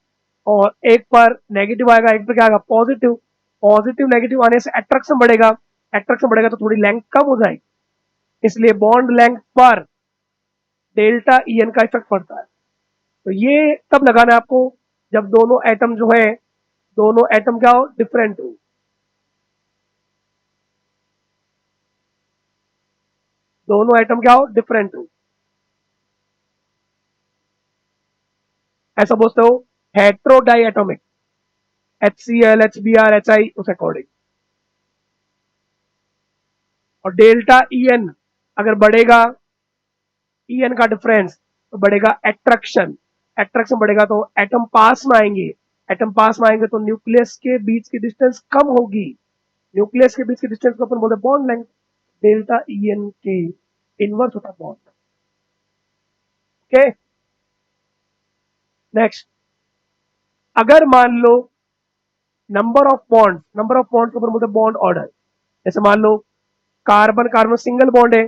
और एक पर नेगेटिव आएगा एक पर क्या आएगा पॉजिटिव, पॉजिटिव नेगेटिव आने से अट्रैक्शन बढ़ेगा, अट्रैक्शन बढ़ेगा तो थोड़ी लेंथ कम हो जाएगी, इसलिए बॉन्ड लेंथ पर डेल्टा ई एन का इफेक्ट पड़ता है। तो ये तब लगाना है आपको जब दोनों एटम जो है, दोनों एटम क्या हो डिफरेंट हो, दोनों एटम क्या हो डिफरेंट हो। ऐसा बोलते हो हेट्रोडाई एटॉमिक, HCl HBr HI उस अकॉर्डिंग। और डेल्टा ई एन अगर बढ़ेगा, ई एन का डिफरेंस, तो बढ़ेगा अट्रैक्शन, अट्रैक्शन बढ़ेगा तो एटम पास में आएंगे, एटम पास में आएंगे तो न्यूक्लियस के बीच की डिस्टेंस कम होगी, न्यूक्लियस के बीच की डिस्टेंस को अपन बोलते हैं bond length. Delta E N के इनवर्स होता है बॉन्ड। ओके, नेक्स्ट, अगर मान लो नंबर ऑफ बॉन्ड को अपन बोलते हैं बॉन्ड ऑर्डर। जैसे मान low carbon carbon single bond है,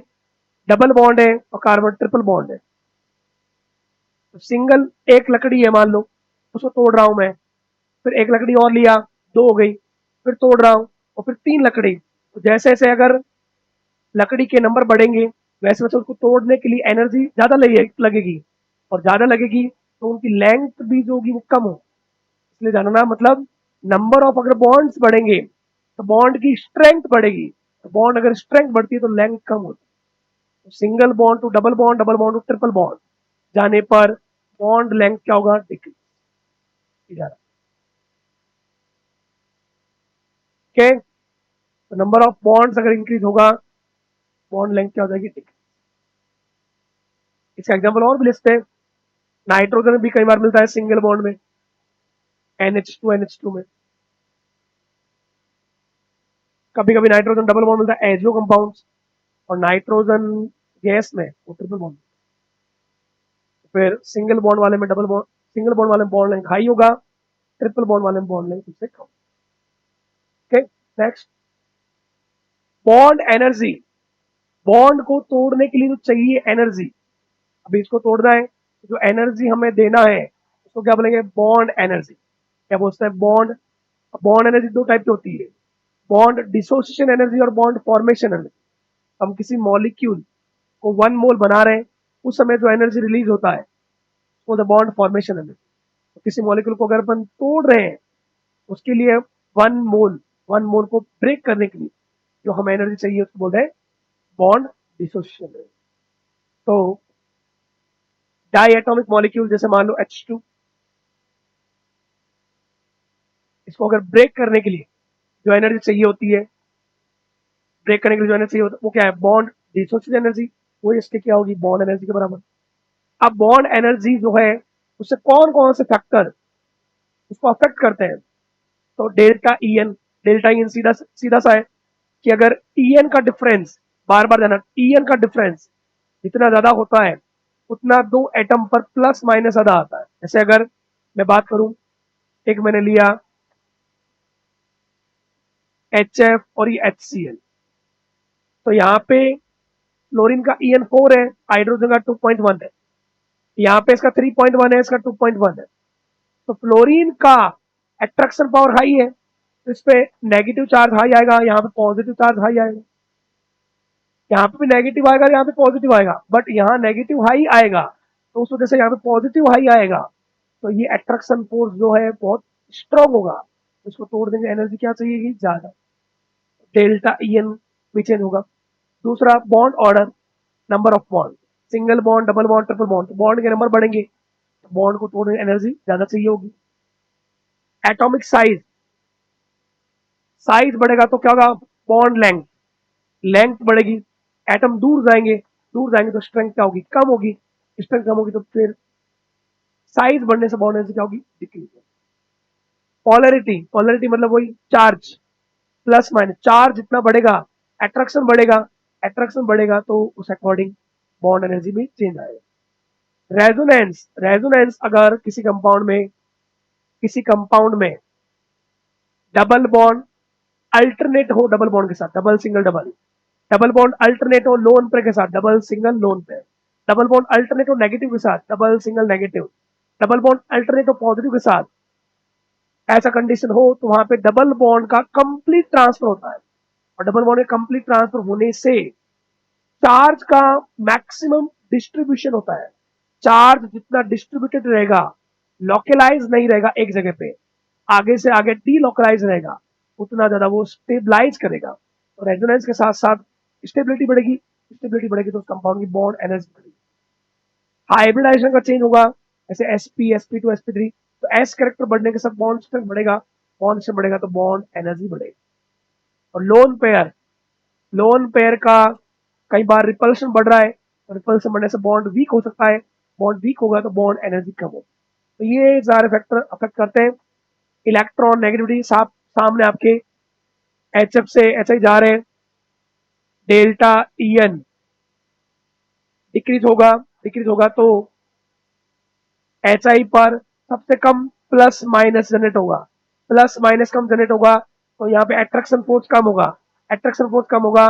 डबल बॉन्ड है और कार्बन ट्रिपल बॉन्ड है। तो सिंगल एक लकड़ी है मान लो, उसको तोड़ रहा हूं मैं, फिर एक लकड़ी और लिया, दो हो गई, फिर तोड़ रहा हूं और फिर तीन लकड़ी। तो जैसे जैसे अगर लकड़ी के नंबर बढ़ेंगे वैसे वैसे उसको तोड़ने के लिए एनर्जी ज्यादा लगेगी, और ज्यादा लगेगी तो उनकी लेंथ भी जो होगी वो कम हो। इसलिए जानना मतलब नंबर ऑफ अगर बॉन्ड्स बढ़ेंगे तो बॉन्ड की स्ट्रेंथ बढ़ेगी, तो बॉन्ड अगर स्ट्रेंथ बढ़ती है तो लेंथ कम होती है। तो single bond to double bond, double bond to triple bond जाने पर बॉन्ड लेंथ क्या होगा डिक्रीज। ओके, तो नंबर ऑफ बॉन्ड्स अगर इंक्रीज होगा बॉन्ड लेंथ क्या हो जाएगी डिक्रीज। इसका एग्जांपल और भी लिखते हैं, नाइट्रोजन भी कई बार मिलता है सिंगल बॉन्ड में NH2 में, कभी कभी नाइट्रोजन डबल बॉन्ड मिलता है एजो कंपाउंड्स, और नाइट्रोजन गैस में वो ट्रिपल बॉन्ड। फिर सिंगल बॉन्ड वाले में डबल बॉन्ड, सिंगल बॉन्ड वाले में बॉन्ड लेंथ हाई होगा, ट्रिपल बॉन्ड वाले में बॉन्ड लेंथ सबसे कम। Okay, next, bond energy, bond को तोड़ने के लिए जो चाहिए एनर्जी, अभी इसको तोड़ना है तो जो एनर्जी हमें देना है उसको क्या बोलेंगे, बॉन्ड एनर्जी। क्या बोलते हैं, बॉन्ड। बॉन्ड एनर्जी दो टाइप की होती है, बॉन्ड डिसोसिएशन एनर्जी और बॉन्ड फॉर्मेशन एनर्जी। हम किसी मॉलिक्यूल को 1 मोल बना रहे हैं, उस समय जो एनर्जी रिलीज होता है वो द बॉन्ड फॉर्मेशन एनर्जी। तो किसी मॉलिक्यूल को अगर अपन तोड़ रहे हैं, उसके लिए 1 मोल, 1 मोल को ब्रेक करने के लिए जो हमें एनर्जी चाहिए उसको बोलते हैं बॉन्ड डिसोसिएशन एनर्जी। तो डाई एटॉमिक मॉलिक्यूल जैसे मान लो H2, इसको अगर ब्रेक करने के लिए जो एनर्जी चाहिए होती है, ब्रेक करने के लिए जो एनर्जी चाहिए होता है वो क्या है, बॉन्ड डिसोसिएशन एनर्जी। वो इसके क्या होगी, बॉन्ड एनर्जी के बराबर। अब बॉन्ड एनर्जी जो है उससे कौन कौन से फैक्टर उसको अफेक्ट करते हैं, तो delta E N. Delta E N सीधा सीधा सा है कि अगर ई एन का डिफरेंस, बार बार जाना, ई एन का डिफरेंस जितना ज्यादा होता है उतना दो एटम पर प्लस माइनस ज्यादा आता है। जैसे अगर मैं बात करूं, एक मैंने लिया HF और ये HCl, तो यहाँ पे फ्लोरीन का En4 है, हाइड्रोजन का 2.1 है, यहाँ पे इसका 3.1 है, इसका 2.1 है। तो फ्लोरीन का अट्रैक्शन पावर हाई है, तो इस पे नेगेटिव चार्ज हाई आएगा, यहाँ पे पॉजिटिव चार्ज हाई आएगा। यहाँ पे भी नेगेटिव आएगा, यहाँ पे पॉजिटिव आएगा, बट यहाँ नेगेटिव हाई आएगा तो उस वजह से यहाँ पे पॉजिटिव हाई आएगा। तो ये अट्रैक्शन फोर्स जो है बहुत स्ट्रॉन्ग होगा, इसको तोड़ देंगे, एनर्जी क्या चाहिए ज्यादा, डेल्टा ई एन भी चेंज होगा। दूसरा bond order, number of bond, single bond, double bond, triple bond, तो बॉन्ड के नंबर बढ़ेंगे तो बॉन्ड को तोड़ने एनर्जी ज्यादा चाहिए होगी। एटॉमिक साइज, साइज बढ़ेगा तो क्या होगा, बॉन्ड लेंथ, लेंथ बढ़ेगी, एटम दूर जाएंगे, दूर जाएंगे तो स्ट्रेंथ क्या होगी, कम होगी, स्ट्रेंथ कम होगी तो फिर साइज बढ़ने से बॉन्ड एनर्जी क्या होगी, डिक्रीज। पॉलरिटी, पॉलरिटी मतलब वही चार्ज, प्लस माइनस, चार्ज जितना बढ़ेगा अट्रैक्शन बढ़ेगा, अट्रैक्शन बढ़ेगा तो उस अकॉर्डिंग बॉन्ड एनर्जी भी चेंज आएगा। रेजोनेंस, रेजोनेंस अगर किसी कंपाउंड में डबल बॉन्ड अल्टरनेट हो, डबल बॉन्ड के साथ, double single double, double bond alternate हो लोन पेयर के साथ, double single lone pair, double bond alternate हो नेगेटिव के साथ, double single negative, double bond alternate हो पॉजिटिव के साथ, ऐसा कंडीशन हो तो वहां पे डबल बॉन्ड का कंप्लीट ट्रांसफर होता है। और डबल बॉन्ड के कंप्लीट ट्रांसफर होने से चार्ज का मैक्सिमम डिस्ट्रीब्यूशन होता है। चार्ज जितना डिस्ट्रीब्यूटेड रहेगा, लोकलाइज नहीं रहेगा एक जगह पे, आगे से आगे डीलोकलाइज रहेगा, उतना ज्यादा वो स्टेबलाइज करेगा। तो रेजोनेंस के साथ साथ स्टेबिलिटी बढ़ेगी, स्टेबिलिटी बढ़ेगी तो उस कंपाउंड की बॉन्ड एनर्जी बढ़ेगी। हाइब्रिडाइजेशन का चेंज होगा, जैसे sp2 sp3, तो s कैरेक्टर बढ़ने के साथ बॉन्ड स्ट्रेंथ बढ़ेगा, बॉन्ड स्ट्रेंथ बढ़ेगा तो बॉन्ड एनर्जी बढ़ेगी। और लोन पेयर का कई बार रिपल्शन बढ़ रहा है, तो रिपल्शन बढ़ने से बॉन्ड वीक हो सकता है, बॉन्ड वीक होगा तो बॉन्ड एनर्जी कम होगी। तो ये सारे फैक्टर अफेक्ट करते हैं। इलेक्ट्रॉन नेगेटिविटी सामने आपके HF से HI जा रहे हैं, डेल्टा EN डिक्रीज होगा तो HI पर सबसे कम प्लस माइनस जनरेट होगा, प्लस माइनस कम जनरेट होगा तो यहाँ पे अट्रैक्शन फोर्स कम होगा, अट्रैक्शन फोर्स कम होगा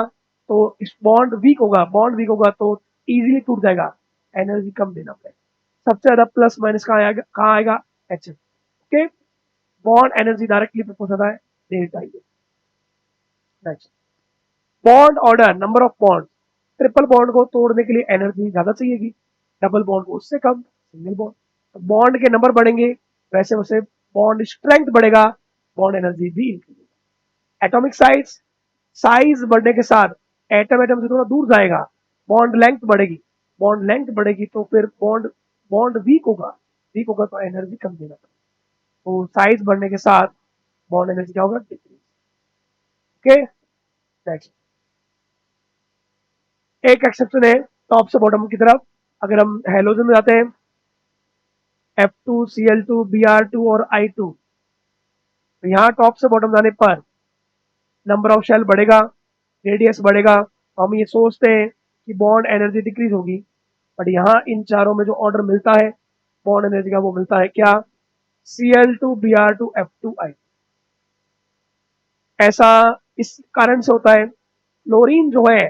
तो इस बॉन्ड वीक होगा, बॉन्ड वीक होगा तो इजीली टूट जाएगा, एनर्जी कम देना पड़ेगा। सबसे ज्यादा प्लस माइनस कहाँ आएगा, HF। Okay, bond energy directly proportional है delta E. Next, bond order, number of bond. Triple bond को तोड़ने के लिए एनर्जी ज्यादा चाहिएगी, डबल बॉन्ड को उससे कम, सिंगल बॉन्ड। तो बॉन्ड के नंबर बढ़ेंगे वैसे वैसे बॉन्ड स्ट्रेंथ बढ़ेगा, बॉन्ड एनर्जी भी इंक्रीज होगा। एटॉमिक साइज, साइज बढ़ने के साथ एटम एटम से थोड़ा दूर जाएगा, बॉन्ड लेंथ बढ़ेगी, बॉन्ड लेंथ बढ़ेगी तो फिर बॉन्ड बॉन्ड वीक होगा तो एनर्जी कम देना पड़ेगा। तो साइज बढ़ने के साथ बॉन्ड एनर्जी क्या होगा, डिक्रीज। ओके, नेक्स्ट, एक एक्सेप्शन है टॉप से बॉटम की तरफ। अगर हम हेलोजन में जाते हैं F2Cl2 Br2 और I2, तो यहाँ टॉप से बॉटम जाने पर नंबर ऑफ शेल बढ़ेगा, रेडियस बढ़ेगा, तो हम ये सोचते हैं कि बॉन्ड एनर्जी डिक्रीज होगी। बट यहाँ इन चारों में जो ऑर्डर मिलता है बॉन्ड एनर्जी का, वो मिलता है क्या, Cl2 Br2 F2 I। ऐसा इस कारण से होता है, फ्लोरीन जो है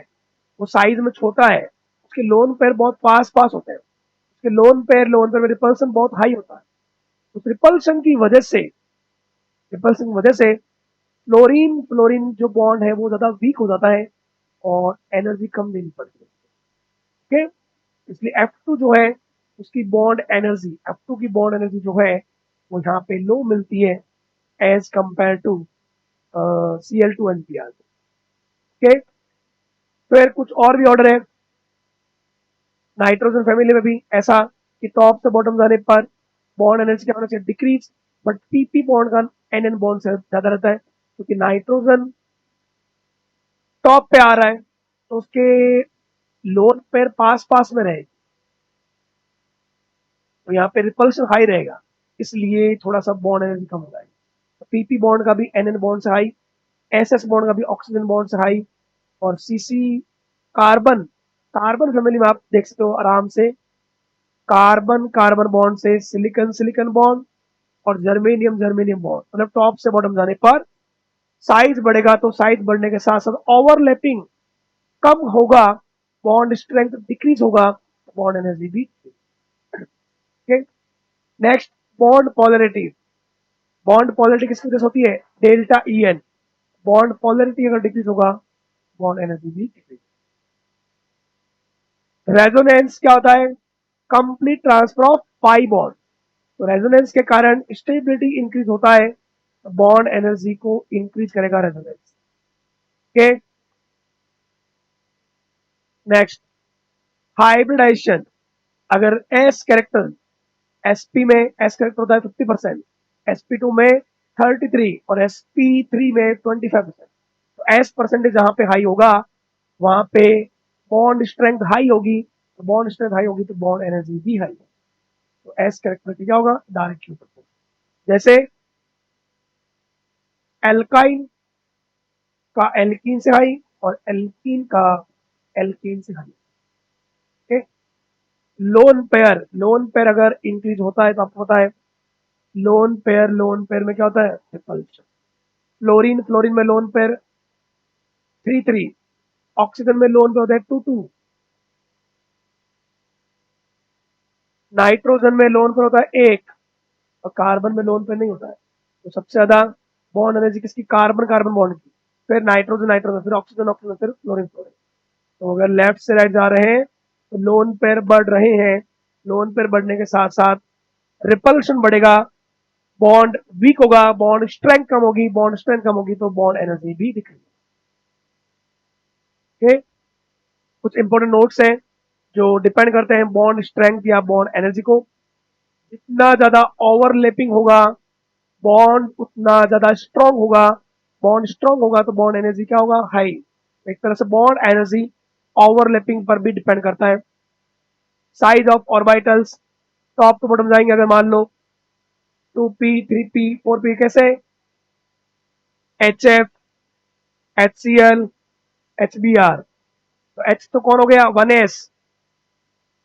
वो साइज में छोटा है, उसके लोन पेयर बहुत पास पास होते हैं, उसके लोन पेयर में रिपल्सन बहुत हाई होता है, उस रिपल्शन की वजह से फ्लोरीन फ्लोरीन जो बॉन्ड है वो ज्यादा वीक हो जाता है और एनर्जी कम देनी पड़ती है। ओके, इसलिए F2 जो है उसकी बॉन्ड एनर्जी, F2 की बॉन्ड एनर्जी जो है वो यहाँ पे लो मिलती है as compared to Cl2 NPr। Okay, फिर कुछ और भी ऑर्डर है नाइट्रोजन फैमिली में भी ऐसा कि टॉप से बॉटम जाने पर बॉन्ड एनर्जी क्या होना चाहिए, डिक्रीज, बट पीपी बॉन्ड का एन बॉन्ड से ज्यादा रहता है क्योंकि नाइट्रोजन टॉप पे आ रहा है तो उसके लोन पेयर पास पास में रहेगी तो यहाँ पे रिपल्शन हाई रहेगा, इसलिए थोड़ा सा बॉन्ड एनर्जी कम हो जाएगी। तो पीपी बॉन्ड का भी एन बॉन्ड से हाई, एसएस बॉन्ड का भी ऑक्सीजन बॉन्ड से हाई, और सीसी कार्बन कार्बन फैमिली में आप देख सकते हो आराम से कार्बन कार्बन बॉन्ड से सिलिकन सिलिकन बॉन्ड और जर्मेनियम जर्मेनियम बॉन्ड, मतलब टॉप से बॉटम जाने पर साइज बढ़ेगा तो साइज बढ़ने के साथ साथ ओवरलैपिंग कम होगा, बॉन्ड स्ट्रेंथ डिक्रीज होगा, बॉन्ड एनर्जी भी। Next, bond polarity. Bond polarity किसकी वजह से होती है, delta E N. Bond polarity अगर डिक्रीज होगा बॉन्ड एनर्जी भी डिक्रीज। रेजोनेंस क्या होता है, complete transfer of pi bond. तो रेजोनेंस के कारण स्टेबिलिटी इंक्रीज होता है, बॉन्ड एनर्जी को इंक्रीज करेगा रेजोनेंस। Okay, next, hybridisation. अगर एस कैरेक्टर, एसपी में एस कैरेक्टर होता है 50%, sp2 में 33 और sp3 में 25%। तो एस परसेंटेज जहां पे हाई होगा वहां पे बॉन्ड स्ट्रेंथ हाई होगी, तो बॉन्ड स्ट्रेंथ हाई होगी तो बॉन्ड एनर्जी भी हाई होगी। तो एस कैरेक्टर क्या होगा, डायरेक्टली प्रोपोर्शनल। जैसे एल्काइन का एल्कीन से हाई और एल्कीन का एल्केन से हाई। ओके, लोन पेयर अगर इंक्रीज होता है तो आपको पता है लोन पेयर में क्या होता है, रिपल्शन। फ्लोरीन फ्लोरीन में लोन पेयर 3 3, ऑक्सीजन में लोन पेयर होता है 2 2, नाइट्रोजन में लोन पेयर होता है 1 और कार्बन में लोन पेयर नहीं होता है। तो सबसे ज्यादा बॉन्ड एनर्जी किसकी, कार्बन कार्बन बॉन्ड की, फिर नाइट्रोजन नाइट्रोजन, फिर ऑक्सीजन ऑक्सीजन, फिर फ्लोरीन फ्लोरीन। तो अगर लेफ्ट से राइट जा रहे हैं तो लोन पेयर बढ़ रहे हैं, लोन पेयर बढ़ने के साथ साथ रिपल्शन बढ़ेगा, बॉन्ड वीक होगा, बॉन्ड स्ट्रेंथ कम होगी, बॉन्ड स्ट्रेंथ कम होगी तो बॉन्ड एनर्जी भी दिखेगी। ओके, कुछ इंपॉर्टेंट नोट्स हैं जो डिपेंड करते हैं बॉन्ड स्ट्रेंथ या बॉन्ड एनर्जी को। जितना ज्यादा ओवरलैपिंग होगा बॉन्ड उतना ज्यादा स्ट्रांग होगा, बॉन्ड स्ट्रांग होगा तो बॉन्ड एनर्जी क्या होगा, हाई। एक तरह से बॉन्ड एनर्जी ओवरलैपिंग पर भी डिपेंड करता है। Size of orbitals, top to bottom जाएंगे अगर मान लो 2p 3p 4p, कैसे, HF HCl HBr। तो H तो कौन हो गया 1s,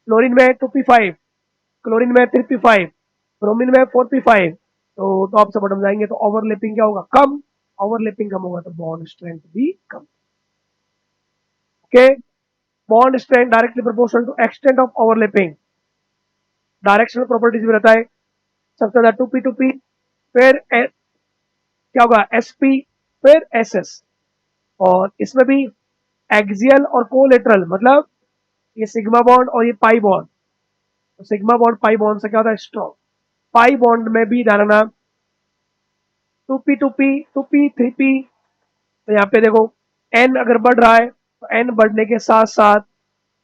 फ्लोरीन में 2p5, क्लोरीन में 3p5, ब्रोमीन में 4p5। तो टॉप से बॉटम जाएंगे तो ओवरलैपिंग क्या होगा, कम, ओवरलैपिंग कम होगा तो बॉन्ड स्ट्रेंथ भी कम। Okay, bond strength directly proportional to extent of overlapping. Directional properties में रहता है सबसे ज्यादा 2p फिर क्या होगा sp, फिर ss। और इसमें भी एक्सियल और कोलेटरल, मतलब ये सिग्मा बॉन्ड और ये पाई बॉन्ड। तो सिग्मा बॉन्ड पाई बॉन्ड से क्या होता है, स्ट्रॉन्ग। पाई बॉन्ड में भी डालना 2p 3p। तो यहाँ पे देखो n अगर बढ़ रहा है तो n बढ़ने के साथ साथ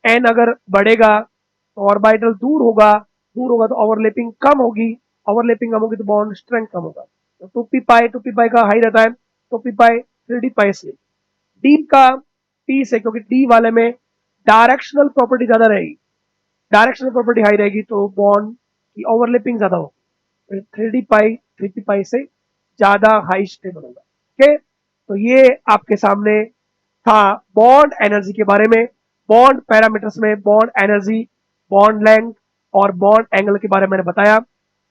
n अगर बढ़ेगा तो ऑर्बिटल दूर होगा तो ओवरलैपिंग कम होगी, ओवरलैपिंग कम होगी तो बॉन्ड स्ट्रेंथ कम होगा। तो 2p का हाई रहता है, 2p 3d से, डी का टी से, क्योंकि डी वाले में डायरेक्शनल प्रॉपर्टी ज्यादा रहेगी, डायरेक्शनल प्रॉपर्टी हाई रहेगी तो बॉन्ड की ओवरलैपिंग ज्यादा होगी, 3p से ज्यादा हाई स्टेबल होगा। ओके, तो ये आपके सामने था बॉन्ड एनर्जी के बारे में। बॉन्ड पैरामीटर्स में बॉन्ड एनर्जी, बॉन्ड लेंथ और बॉन्ड एंगल के बारे में मैंने बताया,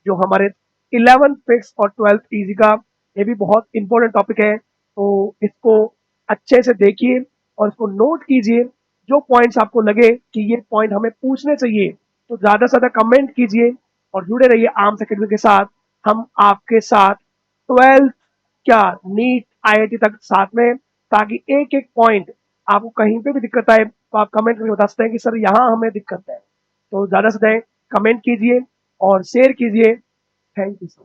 जो हमारे 11th फिक्स और 12th इजी का ये भी बहुत इंपॉर्टेंट टॉपिक है। तो इसको अच्छे से देखिए और इसको नोट कीजिए। जो पॉइंट्स आपको लगे कि ये पॉइंट हमें पूछने चाहिए तो ज्यादा से ज्यादा कमेंट कीजिए और जुड़े रहिए आर्म्स एकेडमी के साथ। हम आपके साथ 12th क्या नीट आईआईटी तक साथ में, ताकि एक एक पॉइंट आपको कहीं पे भी दिक्कत आए तो आप कमेंट करके बता सकते हैं कि सर यहाँ हमें दिक्कत है। तो ज़्यादा से ज़्यादा कमेंट कीजिए और शेयर कीजिए। Thank you sir.